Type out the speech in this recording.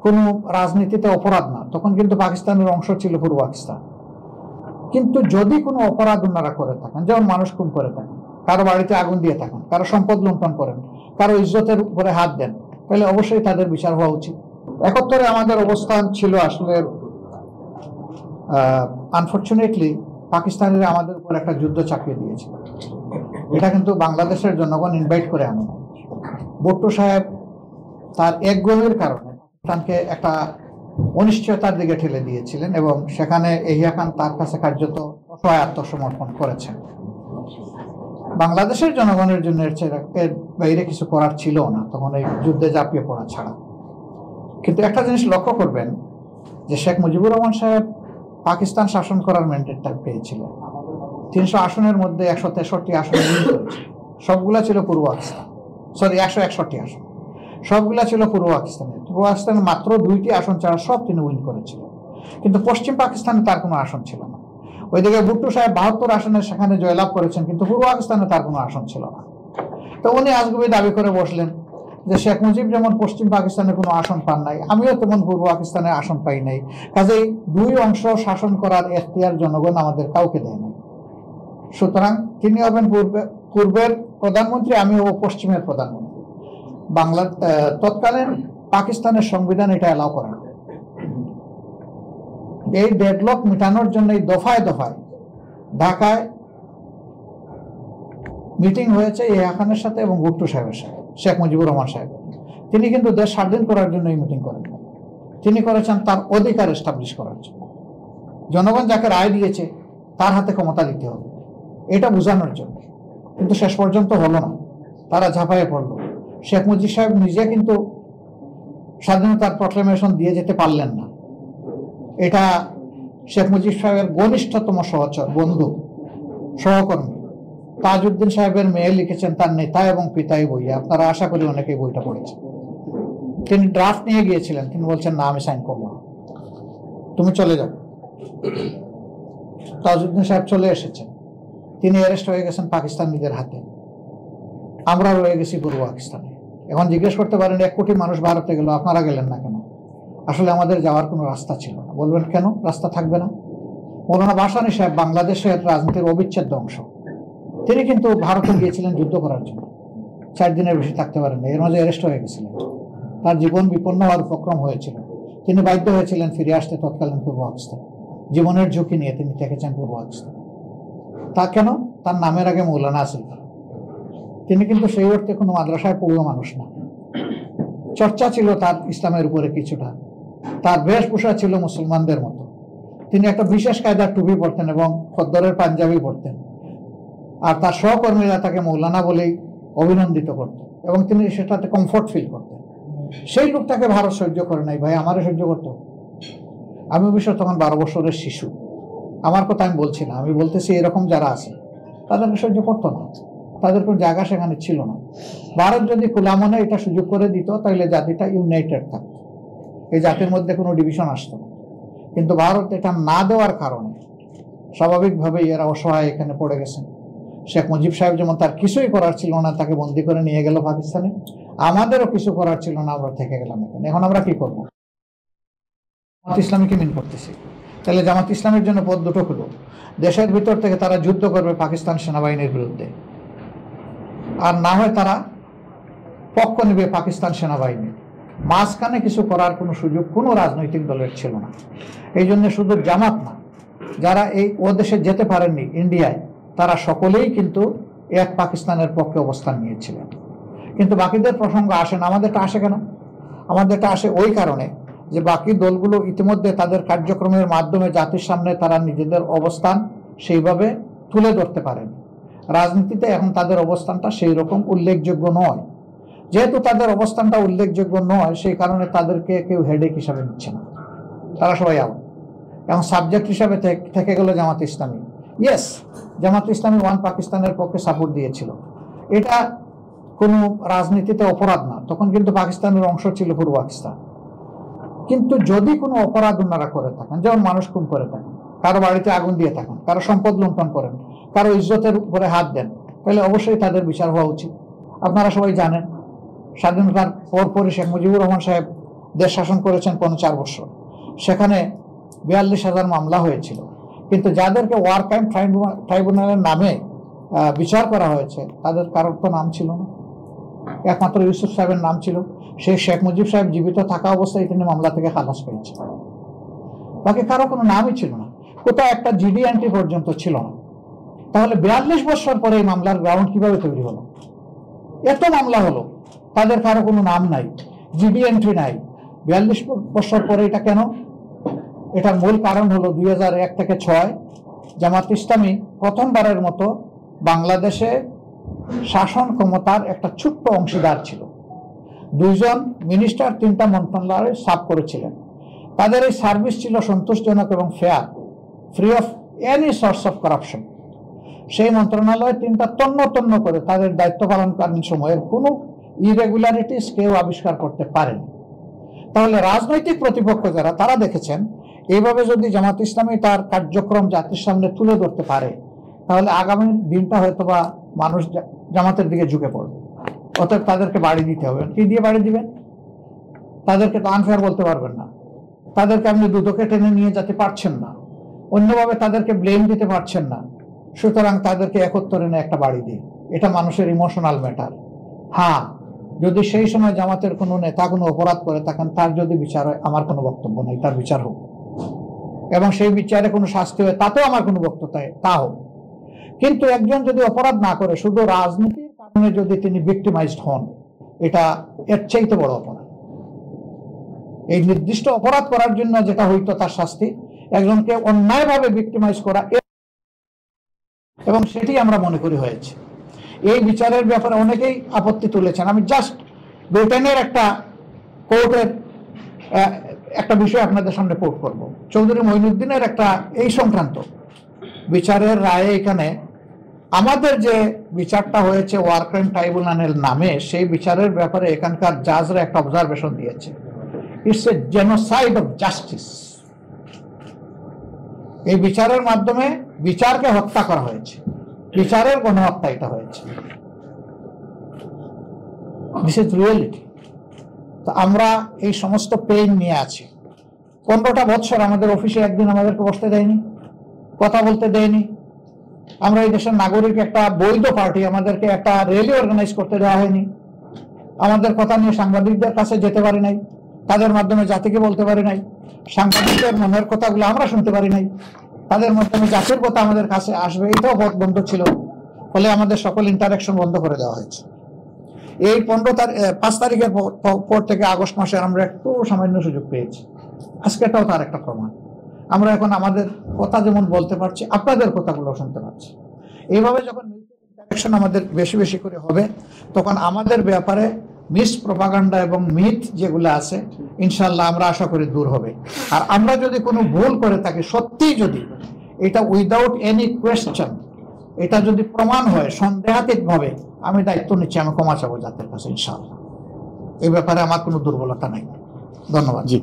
কোনো রাজনীতিতে অপরাধ না, তখন কিন্তু পাকিস্তানের অংশ ছিল পূর্ব পাকিস্তান। কিন্তু যদি কোনো অপরাধ ওনারা করে থাকেন, যেমন মানুষ খুন করে থাকেন, কারো বাড়িতে আগুন দিয়ে থাকেন, কারো সম্পদ লুণ্ঠন করেন, কারো ইজ্জতের উপরে হাত দেন, তাহলে অবশ্যই তাদের বিচার হওয়া উচিত। 71-এ আমাদের অবস্থান ছিল আসলে আনফরচুনেটলি পাকিস্তানিরা আমাদের উপর একটা যুদ্ধ চাপিয়ে দিয়েছিল। এটা কিন্তু বাংলাদেশের জনগণ ইনভাইট করে আনে না। ভুট্টো সাহেব তার একগুমের কারণে পাকিস্তানকে একটা অনিশ্চয়তার দিকে ঠেলে দিয়েছিলেন এবং সেখানে এহিয়া খান তার কাছে কার্যত অসহায় আত্মসমর্পণ করেছেন। বাংলাদেশের জনগণের জন্য এর বাইরে কিছু করার ছিল না তখন এই যুদ্ধে ঝাঁপিয়ে পড়া ছাড়া। কিন্তু একটা জিনিস লক্ষ্য করবেন যে শেখ মুজিবুর রহমান সাহেব পাকিস্তান শাসন করার ম্যান্ডেটটা পেয়েছিলেন। 300 আসনের মধ্যে 163 আসন উইন করেছে। সবগুলা ছিল পূর্ব পাকিস্তান, 161 আসন সবগুলা ছিল পূর্ব পাকিস্তানের। পূর্ব পাকিস্তানে মাত্র 2টি আসন ছাড়া সব তিনি উইন করেছিলেন। কিন্তু পশ্চিম পাকিস্তানে তার কোনো আসন ছিল না। ওইদিকে ভুট্টো সাহেব 72 আসনে সেখানে জয়লাভ করেছেন, কিন্তু পূর্ব পাকিস্তানে তার কোনো আসন ছিল না। তো উনি আজগুবি দাবি করে বসলেন যে শেখ মুজিব যেমন পশ্চিম পাকিস্তানে কোনো আসন পান নাই, আমিও তেমন পূর্ব পাকিস্তানে আসন পাই নাই, কাজেই দুই অংশ শাসন করার এখতিয়ার জনগণ আমাদের কাউকে দেয় নাই। সুতরাং তিনি হবেন পূর্বের প্রধানমন্ত্রী, আমি হব পশ্চিমের প্রধানমন্ত্রী। তৎকালীন পাকিস্তানের সংবিধান এটা অ্যালাউ করে না। এই ডেডলক মেটানোর জন্য দফায় দফায় ঢাকায় মিটিং হয়েছে এহিয়া খানের সাথে এবং ভুট্টো সাহেবের সাথে, শেখ মুজিবুর রহমান সাহেব। তিনি কিন্তু দেশ স্বাধীন করার জন্য এই মিটিং করেন। তিনি করেছেন তার অধিকার এস্টাবলিশ করার জন্য। জনগণ যাকে রায় দিয়েছে তার হাতে ক্ষমতা দিতে হবে, এটা বোঝানোর জন্য। কিন্তু শেষ পর্যন্ত হলো না, তারা ঝাঁপায়ে পড়লো। শেখ মুজিব সাহেব নিজে কিন্তু স্বাধীনতার প্রক্লেমেশন দিয়ে যেতে পারলেন না। এটা শেখ মুজিব সাহেবের ঘনিষ্ঠতম সহচর, বন্ধু, সহকর্মী তাজউদ্দিন সাহেবের মেয়ে লিখেছেন তার নেতা এবং পিতাই বই। আপনারা আশা করি অনেকেই বইটা পড়েছেন। তিনি ড্রাফট নিয়ে গিয়েছিলেন, তিনি বলছেন না, আমি সাইন করবো না, তুমি চলে যাও। তাজউদ্দিন সাহেব চলে এসেছেন, তিনি অ্যারেস্ট হয়ে গেছেন পাকিস্তানিদের হাতে, আমরা রয়ে গেছি পূর্ব পাকিস্তানে। এখন জিজ্ঞেস করতে পারেন 1 কোটি মানুষ ভারতে গেল, আপনারা গেলেন না কেন? আসলে আমাদের যাওয়ার কোনো রাস্তা ছিল না। বলবেন কেন রাস্তা থাকবে না? মৌলানা ভাসানী সাহেব বাংলাদেশের রাজনীতির অবিচ্ছেদ্য অংশ। তিনি কিন্তু ভারতে গিয়েছিলেন যুদ্ধ করার জন্য, 4 দিনের বেশি থাকতে পারেন না, এর মাঝে অ্যারেস্ট হয়ে গেছিলেন। তার জীবন বিপন্ন হওয়ার উপক্রম হয়েছিল, তিনি বাধ্য হয়েছিলেন ফিরে আসতে তৎকালীন পূর্ব পাকিস্তান। জীবনের ঝুঁকি নিয়ে তিনি থেকেছেন পূর্ব পাকিস্তান। তা কেন? তার নামের আগে মৌলানা আছে। তিনি কিন্তু সেই অর্থে কোনো মাদ্রাসায় পড়ুয়া মানুষ না। চর্চা ছিল তার ইসলামের উপরে কিছুটা, তার বেশভূষা ছিল মুসলমানদের মতো। তিনি একটা বিশেষ কায়দার টুপি পরতেন এবং খদ্দরের পাঞ্জাবি পরতেন, আর তার সহকর্মীরা তাকে মৌলানা বলেই অভিনন্দিত করত এবং তিনি সেটাতে কমফোর্ট ফিল করতেন। সেই লোকটাকে ভারত সহ্য করে নাই ভাই, আমারে সহ্য করতো। আমি অবশ্য তখন 12 বছরের শিশু, আমার কথা আমি বলছি না, আমি বলতেছি এরকম যারা আছে তাদেরকে সহ্য করতো না, তাদের কোনো জায়গা সেখানে ছিল না। ভারত যদি খোলা মনে এটা সুযোগ করে দিত তাহলে জাতিটা ইউনাইটেড থাকতো, এই জাতির মধ্যে কোনো ডিভিশন আসতো না। কিন্তু ভারত এটা না দেওয়ার কারণে স্বাভাবিকভাবেই এরা অসহায় এখানে পড়ে গেছেন। শেখ মুজিব সাহেব যেমন তার কিছুই করার ছিল না, তাকে বন্দি করে নিয়ে গেল পাকিস্তানে, আমাদেরও কিছু করার ছিল না, আমরা থেকে গেলাম এখানে। এখন আমরা কি করবো? জামাত ইসলামীকে মিন করতেছি, তাহলে জামাত ইসলামের জন্য পথ দুটো হলো। দেশের ভিতর থেকে তারা যুদ্ধ করবে পাকিস্তান সেনাবাহিনীর বিরুদ্ধে, আর না হয় তারা পক্ষ নেবে পাকিস্তান সেনাবাহিনী। মাঝখানে কিছু করার কোনো সুযোগ কোনো রাজনৈতিক দলের ছিল না। এই জন্য শুধু জামাত না, যারা ও দেশে যেতে পারেননি ইন্ডিয়ায়, তারা সকলেই কিন্তু এক পাকিস্তানের পক্ষে অবস্থান নিয়েছিলেন। কিন্তু বাকিদের প্রসঙ্গ আসে না। আমাদেরটা আসে কেন? আমাদেরটা আসে ওই কারণে যে বাকি দলগুলো ইতিমধ্যে তাদের কার্যক্রমের মাধ্যমে জাতির সামনে তারা নিজেদের অবস্থান সেইভাবে তুলে ধরতে পারেন। রাজনীতিতে এখন তাদের অবস্থানটা সেই রকম উল্লেখযোগ্য নয়। যেহেতু তাদের অবস্থানটা উল্লেখযোগ্য নয়, সেই কারণে তাদেরকে কেউ হেডেক হিসাবে নিচ্ছে না, তারা সবাই আউট। এখন সাবজেক্ট হিসাবে থেকে গেল জামাত ইসলামী। ইয়েস, জামাত ইসলামী ওয়ান পাকিস্তানের পক্ষে সাপোর্ট দিয়েছিল, এটা কোনো রাজনীতিতে অপরাধ না, তখন কিন্তু পাকিস্তানের অংশ ছিল পূর্ব পাকিস্তান। কিন্তু যদি কোনো অপরাধ ওনারা করে থাকেন, যেমন মানুষ খুন করে থাকেন, কারো বাড়িতে আগুন দিয়ে থাকেন, কারো সম্পদ লুণ্ঠন করেন, কারো ইজ্জতের উপরে হাত দেন, তাহলে অবশ্যই তাদের বিচার হওয়া উচিত। আপনারা সবাই জানেন স্বাধীনতার পরপরই শেখ মুজিবুর রহমান সাহেব দেশ শাসন করেছেন 4 বছর, সেখানে 42,000 মামলা হয়েছিল, কিন্তু যাদেরকে ওয়ার ক্রাইম ট্রাইব্যুনালের নামে বিচার করা হয়েছে তাদের কারোর তো নাম ছিল না, একমাত্র ইউসুফ সাহেবের নাম ছিল। সেই শেখ মুজিব সাহেব জীবিত থাকা অবস্থায় তিনি মামলা থেকে খালাস পেয়েছেন, বাকি কারো কোনো নামই ছিল না, কোথাও একটা জিডি এন্ট্রি পর্যন্ত ছিল না। তাহলে 42 বছর পরে এই মামলার গ্রাউন্ড কিভাবে তৈরি হলো? এত মামলা হলো, তাদের কারো কোনো নাম নাই, জিডি এন্ট্রি নাই, 42 বছর পরে এটা কেন? এটার মূল কারণ হলো 2001 থেকে 6 জামাত ইসলামী প্রথমবারের মতো বাংলাদেশে শাসন ক্ষমতার একটা ছোট্ট অংশীদার ছিল। 2 জন মিনিস্টার 3টা মন্ত্রণালয়ে সার্ভ করেছিলেন। তাদের এই সার্ভিস ছিল সন্তোষজনক এবং fair, free of any source of corruption. সেই মন্ত্রণালয় 3টা তন্ন করে তাদের দায়িত্ব পালনকালীন সময়ের কোনো ইরেগুলারিটিস কেউ আবিষ্কার করতে পারেন। তাহলে রাজনৈতিক প্রতিপক্ষ যারা, তারা দেখেছেন এইভাবে যদি জামাত ইসলামী তার কার্যক্রম জাতির সামনে তুলে ধরতে পারে, তাহলে আগামী দিনটা হয়তোবা মানুষ জামাতের দিকে ঝুঁকে পড়বে। অতএব তাদেরকে বাড়ি দিতে হবে। কি দিয়ে বাড়ি দিবেন? তাদেরকে তো আনফেয়ার বলতে পারবেন না, তাদেরকে আপনি দুদকে টেনে নিয়ে যেতে পারছেন না, অন্যভাবে তাদেরকে ব্লেম দিতে পারছেন না। সুতরাং তাদেরকে একত্তরে নিয়ে একটা বাড়ি দিই, এটা মানুষের ইমোশনাল ম্যাটার। হ্যাঁ, যদি সেই সময় জামাতের কোনো নেতা কোনো অপরাধ করে থাকেন, তার যদি বিচার হয়, আমার কোনো বক্তব্য নেই, তার বিচার হোক, এবং সেই বিচারে কোনো শাস্তি হয়, তাতেও আমার কোনো বক্তব্য তা হোক। কিন্তু একজন যদি অপরাধ না করে, শুধু রাজনীতির কারণে যদি তিনি ভিক্টিমাইজড হন, এটা এর চাইতে বড় অপরাধ। এই নির্দিষ্ট অপরাধ করার জন্য যেটা হইতো তার শাস্তি, একজনকে অন্যায়ভাবে ভিক্টিমাইজ করা, এবং সেটি আমরা মনে করি হয়েছে। এই বিচারের ব্যাপারে অনেকেই আপত্তি তুলেছেন। আমি জাস্ট ব্রিটেনের একটা কোর্টের একটা বিষয় আপনাদের সামনে কোট করব। চৌধুরী মঈনুদ্দিনের একটা এই সংক্রান্ত বিচারের রায়ে এখানে আমাদের যে বিচারটা হয়েছে ওয়ার ক্রাইম ট্রাইব্যুনালের নামে, সেই বিচারের ব্যাপারে এখানকার জাজরা একটা অবজারভেশন দিয়েছে, it's a genocide of justice. এই বিচারের মাধ্যমে বিচারকে হত্যা করা হয়েছে, বিচারের গণহত্যা এটা হয়েছে। This is reality. তো আমরা এই সমস্ত পেইন নিয়ে আছি। 15টা বছর আমাদের অফিসে একদিন আমাদেরকে বসতে দেয়নি, কথা বলতে দেয়নি। আমরা এই দেশের নাগরিক, একটা বৈধ পার্টি, আমাদেরকে একটা র্যালি অর্গানাইজ করতে দেওয়া হয়নি। আমাদের কথা নিয়ে সাংবাদিকদের কাছে যেতে পারি নাই, তাদের মাধ্যমে জাতিকে বলতে পারি নাই, সাংবাদিকদের মনের কথাগুলো আমরা শুনতে পারি নাই, তাদের মাধ্যমে জাতির কথা আমাদের কাছে আসবে এটাও বন্ধ ছিল। ফলে আমাদের সকল ইন্টারাকশন বন্ধ করে দেওয়া হয়েছে। এই 5 তারিখের পর থেকে আগস্ট মাসে আমরা একটু সামান্য সুযোগ পেয়েছি। আজকেটাও তার একটা প্রমাণ। আমরা এখন আমাদের কথা যেমন বলতে পারছি, আপনাদের কথাগুলো শুনতে পাচ্ছি। এইভাবে যখন ইন্টারাকশন আমাদের বেশি বেশি করে হবে, তখন আমাদের ব্যাপারে মিস প্রপাগান্ডা এবং মিথ যেগুলো আছে, ইনশাল্লাহ আমরা আশা করি দূর হবে। আর আমরা যদি কোনো ভুল করে থাকি, সত্যি যদি এটা উইদাউট এনি কোয়েশ্চেন এটা যদি প্রমাণ হয় সন্দেহাতীতভাবে, আমি দায়িত্ব নিচ্ছি, আমি ক্ষমা চাবো জাতির কাছে ইনশাআল্লাহ। এই ব্যাপারে আমার কোনো দুর্বলতা নাই। ধন্যবাদ। জি।